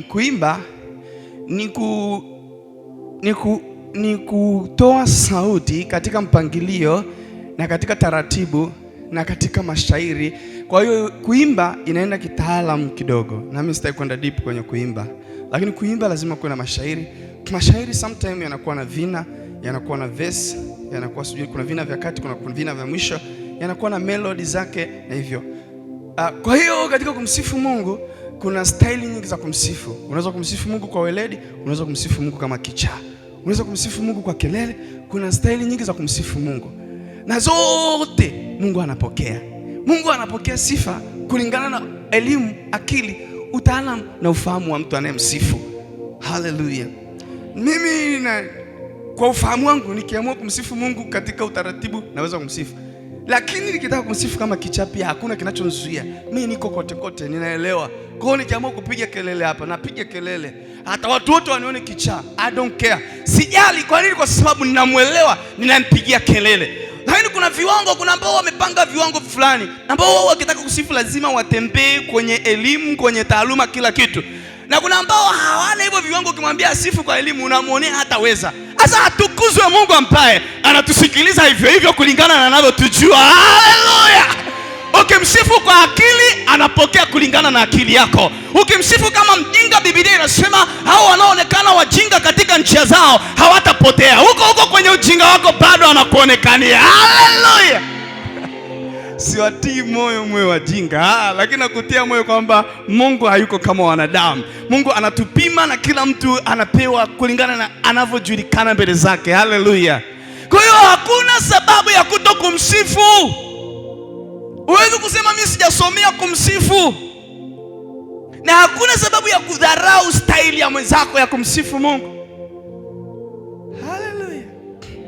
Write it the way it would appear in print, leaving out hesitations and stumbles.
Kuimba ni kutoa sauti katika mpangilio na katika taratibu na katika mashairi. Kwa hiyo kuimba inaenda kitaalamu kidogo, na mimi sitaki kwenda deep kwenye kuimba, lakini kuimba lazima kuwe na mashairi. Mashairi sometimes yanakuwa na vina, yanakuwa na verse, yanakuwa sijui, kuna vina vya kati, kuna vina vya mwisho, yanakuwa na melody zake na hivyo. Kwa hiyo katika kumsifu Mungu kuna staili nyingi za kumsifu. Unaweza kumsifu Mungu kwa weledi, unaweza kumsifu Mungu kama kichaa, unaweza kumsifu Mungu kwa kelele. Kuna staili nyingi za kumsifu Mungu, na zote Mungu anapokea. Mungu anapokea sifa kulingana na elimu, akili, utaalamu na ufahamu wa mtu anayemsifu. Haleluya. Mimi kwa ufahamu wangu nikiamua kumsifu Mungu katika utaratibu naweza kumsifu, lakini nikitaka kumsifu kama kichaa pia hakuna kinachonizuia. Mimi niko kote kote, ninaelewa. Kwa hiyo nikiamua kupiga kelele hapa, napiga kelele. Hata watu wote wanione kichaa, I don't care. Sijali. Kwa nini? Kwa sababu ninamuelewa, ninampigia kelele. Lakini kuna viwango, kuna ambao wamepanga viwango fulani ambao wao wakitaka kusifu lazima watembee kwenye elimu, kwenye taaluma, kila kitu. Na kuna ambao hawana hivyo viwango, ukimwambia asifu kwa elimu unamuonea hataweza. Sasa atukuzwe Mungu ambaye anatusikiliza hivyo hivyo kulingana na anavyotujua. Haleluya! Ukimsifu kwa akili anapokea kulingana na akili yako. Ukimsifu kama mjinga, Biblia inasema hao wanaoonekana wajinga katika njia zao hawatapotea. Huko kwenye ujinga wako bado anakuonekania. Haleluya! Siwatii moyo mwe wajinga, lakini nakutia moyo kwamba Mungu hayuko kama wanadamu. Mungu anatupima na kila mtu anapewa kulingana na anavyojulikana mbele zake. Haleluya! Kwa hiyo hakuna sababu ya kutokumsifu. Huwezi kusema mimi sijasomea kumsifu, na hakuna sababu ya kudharau staili ya mwenzako ya kumsifu Mungu.